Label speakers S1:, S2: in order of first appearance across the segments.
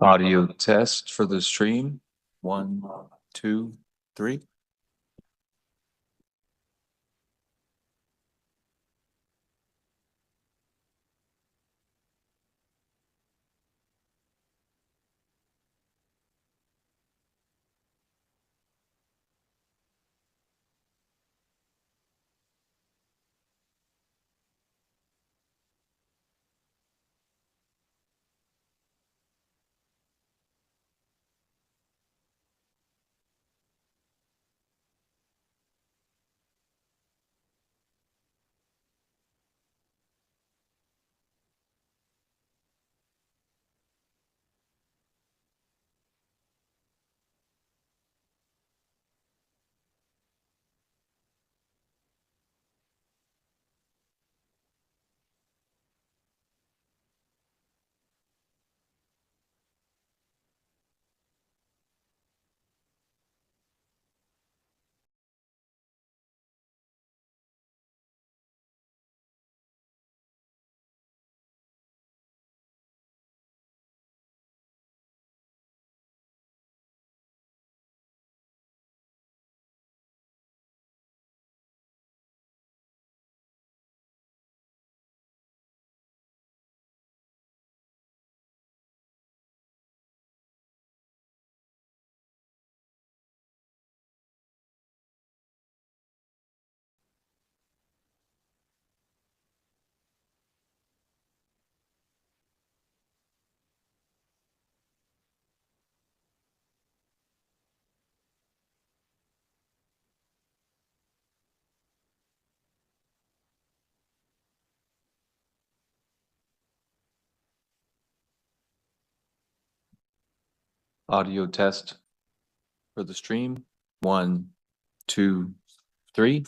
S1: Audio test for the stream. 1, 2, 3. Audio test for the stream. 1, 2, 3.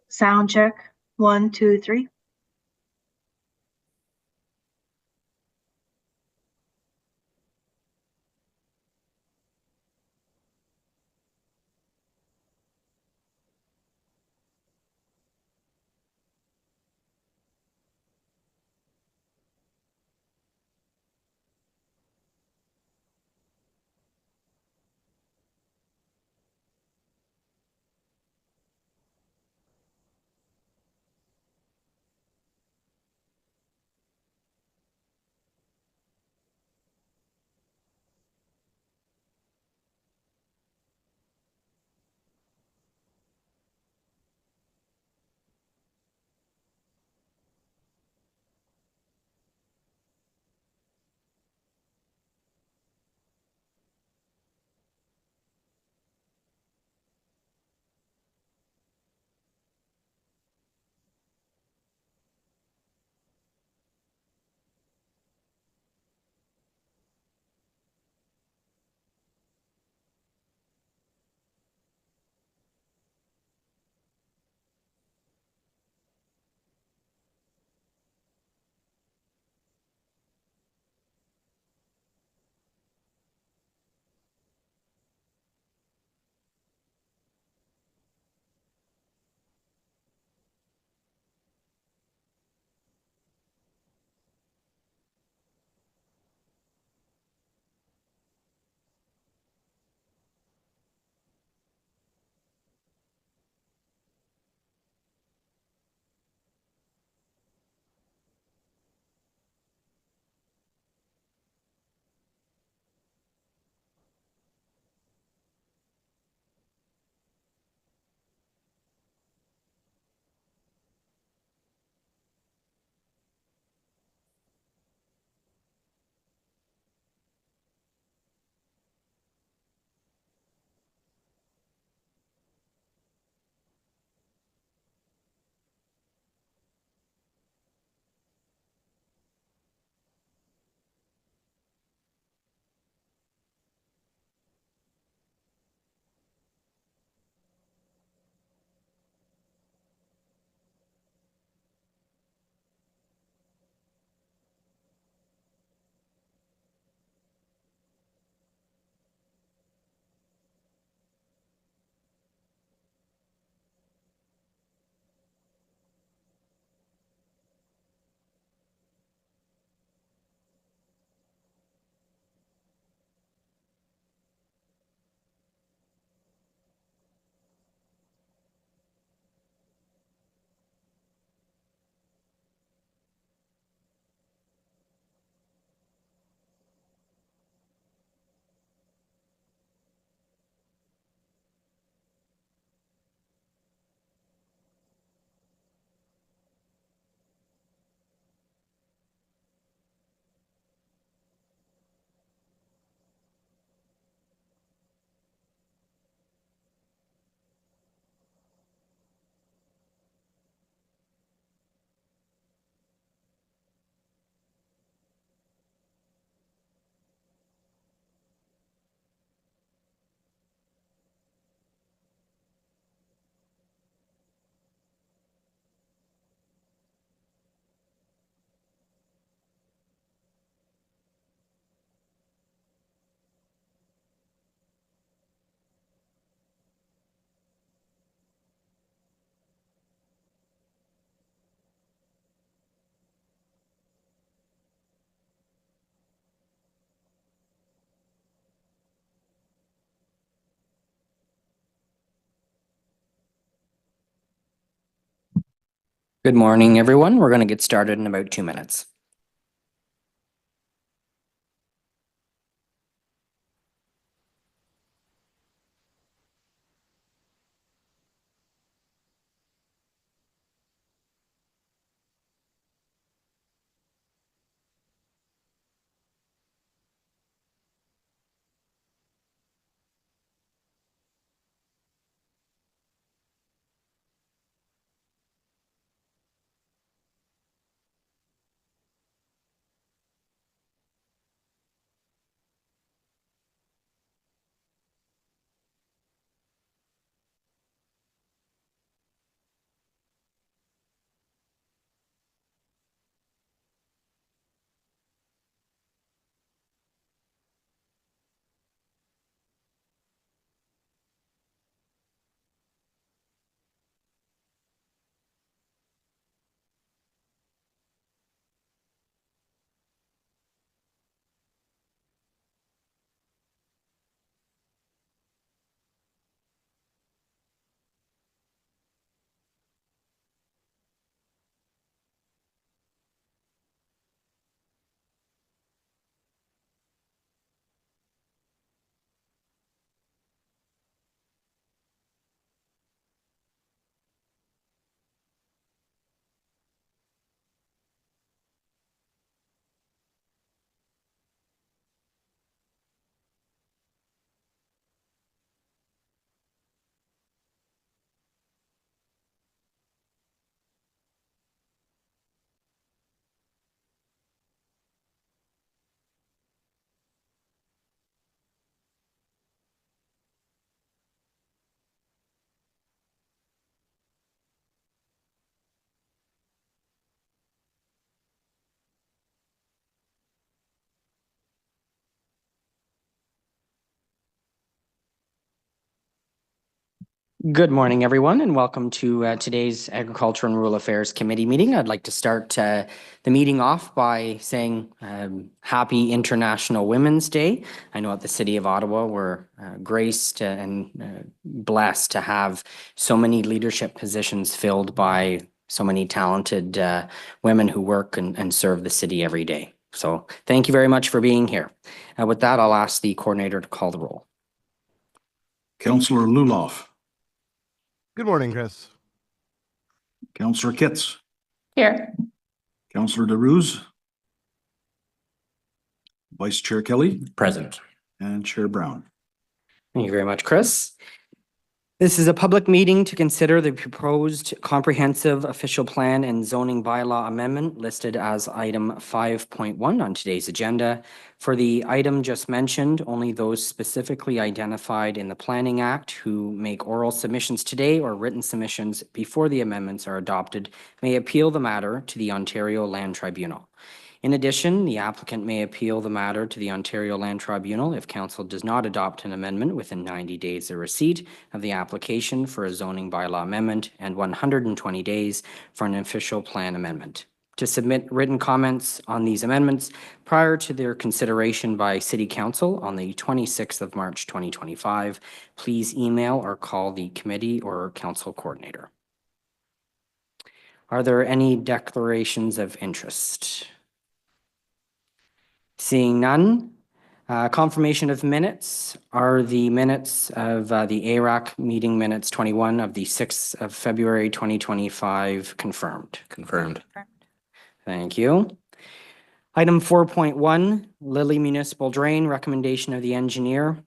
S2: Sound check. 1, 2, 3.
S3: Good morning, everyone. We're going to get started in about 2 minutes. Good morning, everyone, and welcome to today's Agriculture and Rural Affairs Committee meeting. I'd like to start the meeting off by saying Happy International Women's Day. I know at the City of Ottawa, we're graced and blessed to have so many leadership positions filled by so many talented women who work and serve the city every day. So thank you very much for being here. With that, I'll ask the coordinator to call the roll.
S4: Councillor Luloff.
S5: Good morning, Chris.
S4: Councillor Kitts.
S2: Here.
S4: Councillor DeRuse. Vice Chair Kelly.
S3: Present.
S4: And Chair Brown.
S3: Thank you very much, Chris. This is a public meeting to consider the proposed comprehensive official plan and zoning bylaw amendment listed as item 5.1 on today's agenda. For the item just mentioned, only those specifically identified in the Planning Act who make oral submissions today or written submissions before the amendments are adopted may appeal the matter to the Ontario Land Tribunal. In addition, the applicant may appeal the matter to the Ontario Land Tribunal if Council does not adopt an amendment within 90 days of receipt of the application for a zoning bylaw amendment and 120 days for an official plan amendment. To submit written comments on these amendments prior to their consideration by City Council on the 26th of March 2025, please email or call the committee or Council coordinator. Are there any declarations of interest? Seeing none, confirmation of minutes are the minutes of the ARAC meeting minutes 21 of the 6th of February 2025 confirmed.
S1: Confirmed.
S3: Thank you. Item 4.1, Lily Municipal Drain, recommendation of the engineer.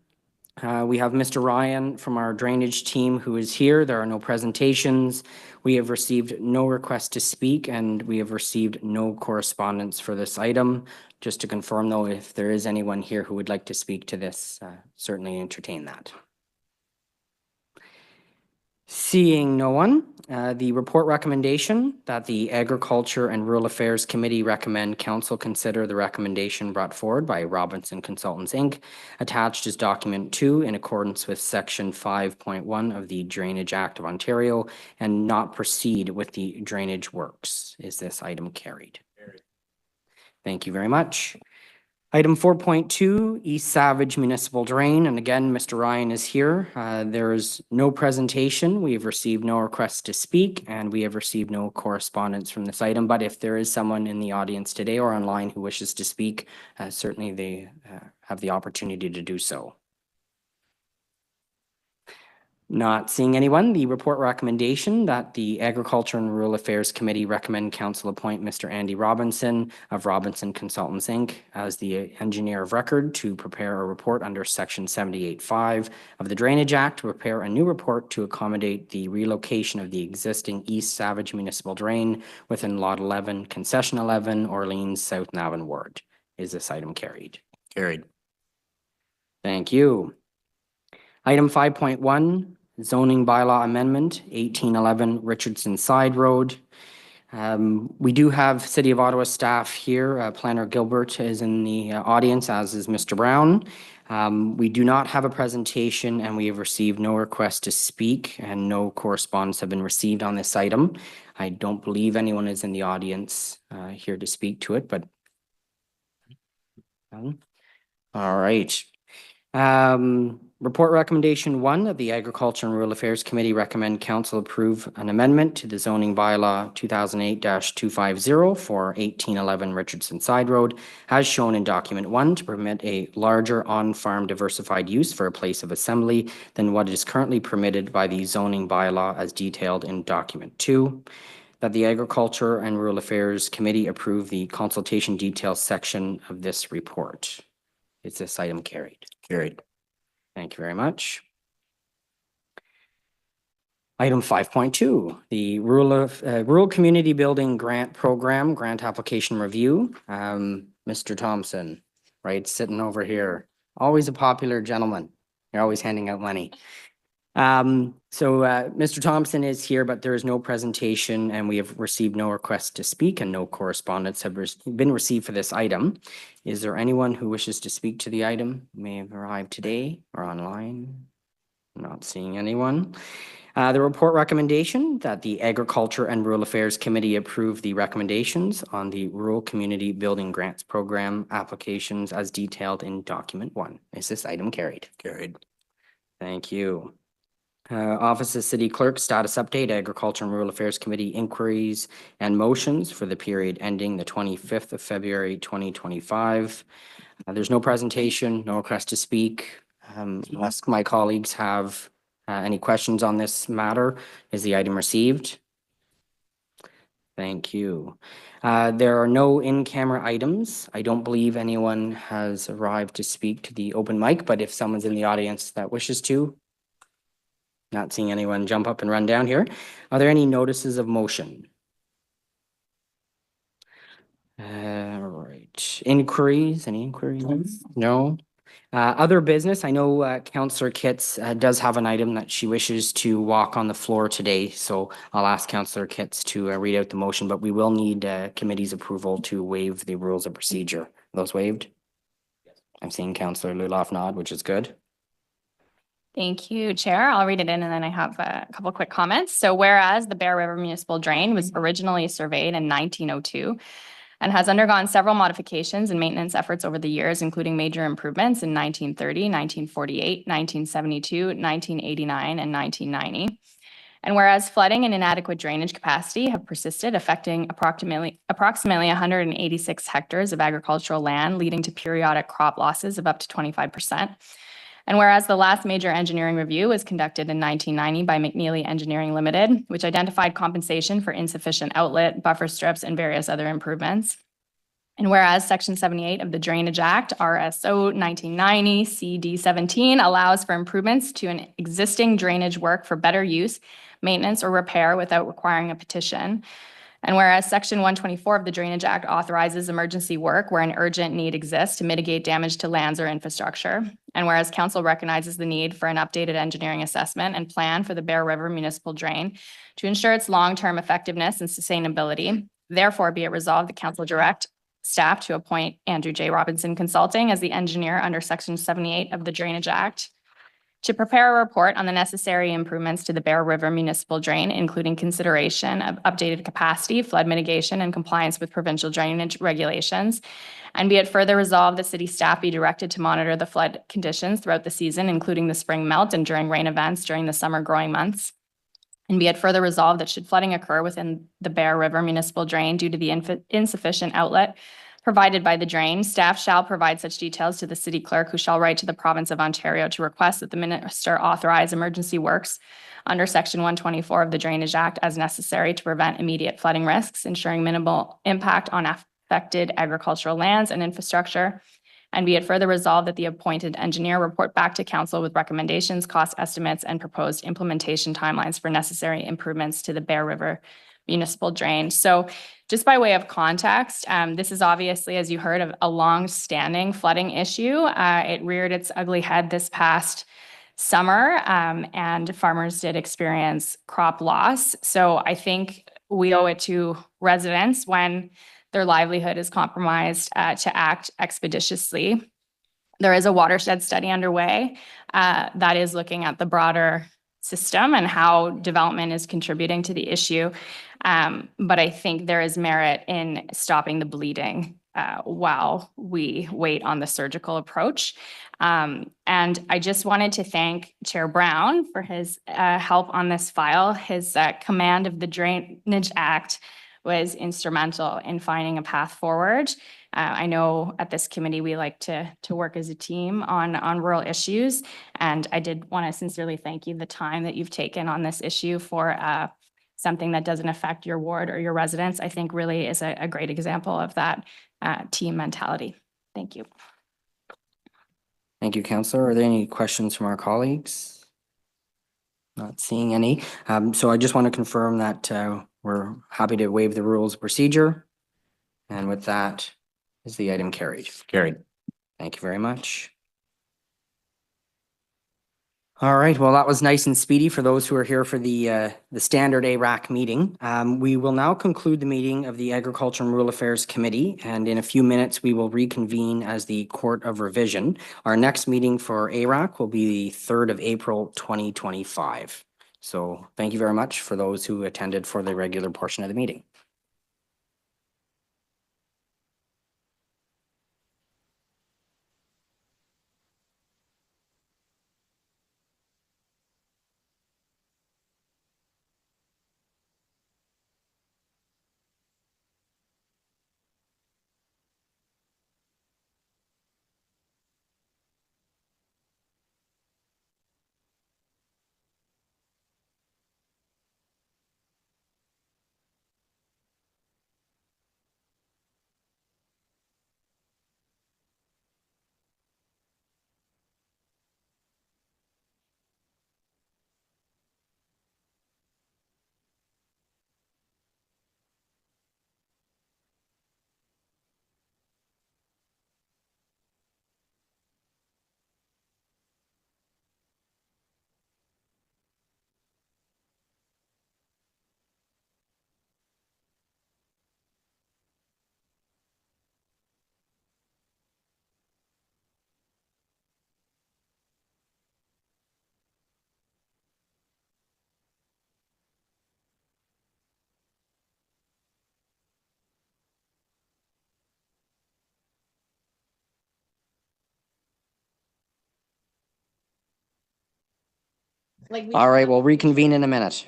S3: We have Mr. Ryan from our drainage team who is here. There are no presentations. We have received no request to speak and we have received no correspondence for this item. Just to confirm though, if there is anyone here who would like to speak to this, certainly entertain that. Seeing no one, the report recommendation that the Agriculture and Rural Affairs Committee recommend Council consider the recommendation brought forward by Robinson Consultants Inc. attached as document 2 in accordance with section 5.1 of the Drainage Act of Ontario and not proceed with the drainage works. Is this item carried? Thank you very much. Item 4.2, East Savage Municipal Drain, and again, Mr. Ryan is here. There is no presentation. We have received no requests to speak, and we have received no correspondence from this item. But if there is someone in the audience today or online who wishes to speak, certainly they have the opportunity to do so. Not seeing anyone, the report recommendation that the Agriculture and Rural Affairs Committee recommend council appoint Mr. Andy Robinson of Robinson Consultants, Inc. as the engineer of record to prepare a report under section 78.5 of the Drainage Act to prepare a new report to accommodate the relocation of the existing East Savage Municipal Drain within Lot 11, Concession 11, Orleans South Navan Ward. Is this item carried?
S1: Carried.
S3: Thank you. Item 5.1, zoning bylaw amendment, 1811 Richardson Side Road. We do have City of Ottawa staff here. Planner Gilbert is in the audience, as is Mr. Brown. We do not have a presentation, and we have received no request to speak, and no correspondence have been received on this item. I don't believe anyone is in the audience here to speak to it, but all right. Report recommendation 1 of the Agriculture and Rural Affairs Committee recommend council approve an amendment to the zoning bylaw 2008-250 for 1811 Richardson Side Road as shown in document 1 to permit a larger on-farm diversified use for a place of assembly than what is currently permitted by the zoning bylaw as detailed in document 2. That the Agriculture and Rural Affairs Committee approve the consultation details section of this report. Is this item carried?
S1: Carried.
S3: Thank you very much. Item 5.2, the Rural Community Building Grant Program Grant Application Review. Mr. Thompson, right, sitting over here. Always a popular gentleman. You're always handing out money. Mr. Thompson is here, but there is no presentation, and we have received no requests to speak, and no correspondence have been received for this item. Is there anyone who wishes to speak to the item? May have arrived today or online. Not seeing anyone. The report recommendation that the Agriculture and Rural Affairs Committee approve the recommendations on the Rural Community Building Grants Program applications as detailed in document 1. Is this item carried?
S1: Carried.
S3: Thank you. Office of City Clerk, status update, Agriculture and Rural Affairs Committee inquiries and motions for the period ending the 25th of February, 2025. There's no presentation, no request to speak. Unless my colleagues have any questions on this matter, is the item received? Thank you. There are no in-camera items. I don't believe anyone has arrived to speak to the open mic, but if someone's in the audience that wishes to, not seeing anyone jump up and run down here. Are there any notices of motion? Right. Inquiries, any inquiries? No. Other business, I know Councillor Kitts does have an item that she wishes to walk on the floor today, so I'll ask Councillor Kitts to read out the motion, but we will need committee's approval to waive the rules of procedure. Are those waived? Yes. I'm seeing Councillor Luloff nod, which is good.
S6: Thank you, Chair. I'll read it in and then I have a couple quick comments. So whereas the Bear River Municipal Drain was originally surveyed in 1902 and has undergone several modifications and maintenance efforts over the years, including major improvements in 1930, 1948, 1972, 1989, and 1990. And whereas flooding and inadequate drainage capacity have persisted, affecting approximately 186 hectares of agricultural land, leading to periodic crop losses of up to 25%. And whereas the last major engineering review was conducted in 1990 by McNeely Engineering Limited, which identified compensation for insufficient outlet, buffer strips, and various other improvements. And whereas Section 78 of the Drainage Act, RSO 1990 CD 17, allows for improvements to an existing drainage work for better use, maintenance, or repair without requiring a petition. And whereas Section 124 of the Drainage Act authorizes emergency work where an urgent need exists to mitigate damage to lands or infrastructure. And whereas Council recognizes the need for an updated engineering assessment and plan for the Bear River Municipal Drain to ensure its long-term effectiveness and sustainability, therefore be it resolved the Council direct staff to appoint Andrew J. Robinson Consulting as the engineer under Section 78 of the Drainage Act to prepare a report on the necessary improvements to the Bear River Municipal Drain, including consideration of updated capacity, flood mitigation, and compliance with provincial drainage regulations. And be it further resolved, the city staff be directed to monitor the flood conditions throughout the season, including the spring melt and during rain events during the summer growing months. And be it further resolved that should flooding occur within the Bear River Municipal Drain due to the insufficient outlet provided by the drain, staff shall provide such details to the city clerk, who shall write to the province of Ontario to request that the minister authorize emergency works under Section 124 of the Drainage Act as necessary to prevent immediate flooding risks, ensuring minimal impact on affected agricultural lands and infrastructure. And be it further resolved that the appointed engineer report back to council with recommendations, cost estimates, and proposed implementation timelines for necessary improvements to the Bear River Municipal Drain. So just by way of context, this is obviously, as you heard, a long-standing flooding issue. It reared its ugly head this past summer, and farmers did experience crop loss. So I think we owe it to residents, when their livelihood is compromised, to act expeditiously. There is a watershed study underway that is looking at the broader system and how development is contributing to the issue. But I think there is merit in stopping the bleeding while we wait on the surgical approach. And I just wanted to thank Chair Brown for his help on this file. His command of the Drainage Act was instrumental in finding a path forward. I know at this committee, we like to work as a team on rural issues. And I did want to sincerely thank you the time that you've taken on this issue for something that doesn't affect your ward or your residents. I think really is a great example of that team mentality. Thank you.
S3: Thank you, Councillor. Are there any questions from our colleagues? Not seeing any. So I just want to confirm that we're happy to waive the rules of procedure. And with that, is the item carried?
S1: Carried.
S3: Thank you very much. All right, well, that was nice and speedy for those who are here for the standard ARAC meeting. We will now conclude the meeting of the Agriculture and Rural Affairs Committee, and in a few minutes, we will reconvene as the Court of Revision. Our next meeting for ARAC will be the 3rd of April, 2025. So thank you very much for those who attended for the regular portion of the meeting. All right, we'll reconvene in a minute.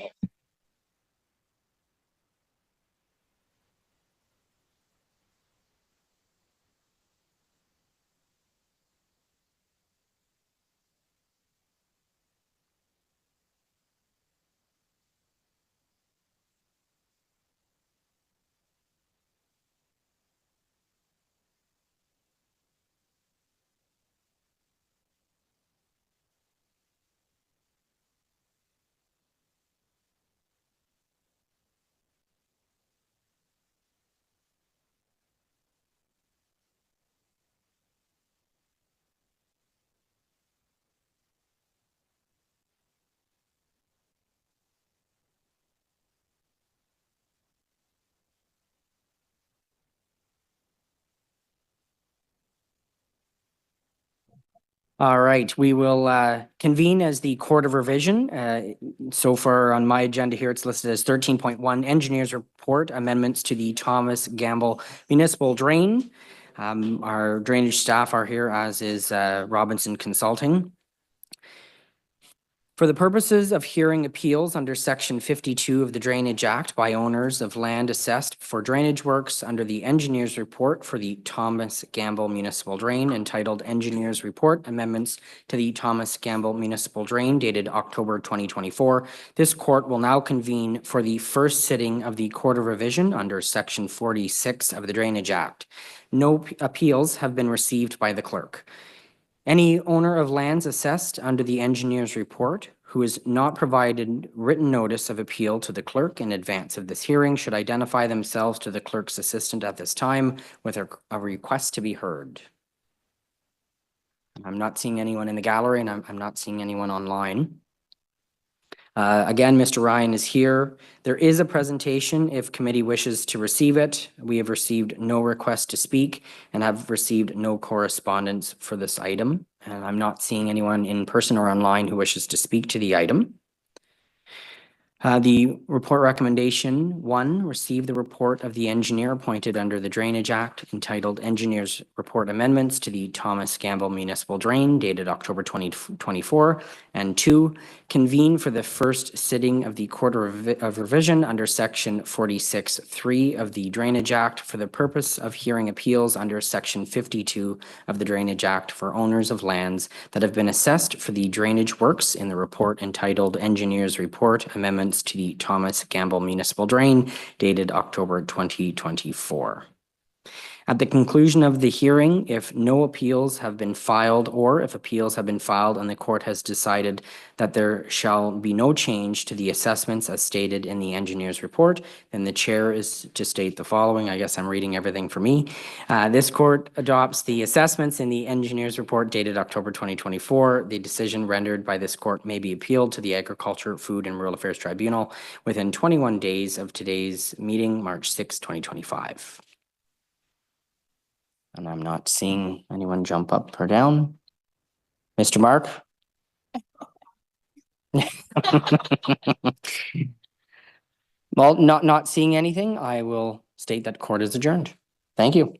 S3: All right, we will convene as the Court of Revision. So far on my agenda here, it's listed as 13.1 Engineers Report Amendments to the Thomas Gamble Municipal Drain. Our drainage staff are here, as is Robinson Consulting. For the purposes of hearing appeals under Section 52 of the Drainage Act by owners of land assessed for drainage works under the Engineer's Report for the Thomas Gamble Municipal Drain entitled Engineer's Report Amendments to the Thomas Gamble Municipal Drain dated October 2024, this court will now convene for the first sitting of the Court of Revision under Section 46 of the Drainage Act. No appeals have been received by the clerk. Any owner of lands assessed under the engineer's report who has not provided written notice of appeal to the clerk in advance of this hearing should identify themselves to the clerk's assistant at this time with a request to be heard. I'm not seeing anyone in the gallery, and I'm not seeing anyone online. Again, Mr. Ryan is here. There is a presentation if committee wishes to receive it. We have received no request to speak and have received no correspondence for this item. And I'm not seeing anyone in person or online who wishes to speak to the item. The report recommendation 1, receive the report of the engineer appointed under the Drainage Act entitled Engineer's Report Amendments to the Thomas Gamble Municipal Drain dated October 2024. And 2, convene for the first sitting of the Court of Revision under Section 46(3) of the Drainage Act for the purpose of hearing appeals under Section 52 of the Drainage Act for owners of lands that have been assessed for the drainage works in the report entitled Engineer's Report Amendments to the Thomas Gamble Municipal Drain dated October 2024. At the conclusion of the hearing, if no appeals have been filed or if appeals have been filed and the court has decided that there shall be no change to the assessments as stated in the engineer's report, then the chair is to state the following. I guess I'm reading everything for me. This court adopts the assessments in the engineer's report dated October 2024. The decision rendered by this court may be appealed to the Agriculture, Food and Rural Affairs Tribunal within 21 days of today's meeting, March 6, 2025. And I'm not seeing anyone jump up or down. Mr. Mark? Well, not seeing anything, I will state that court is adjourned. Thank you.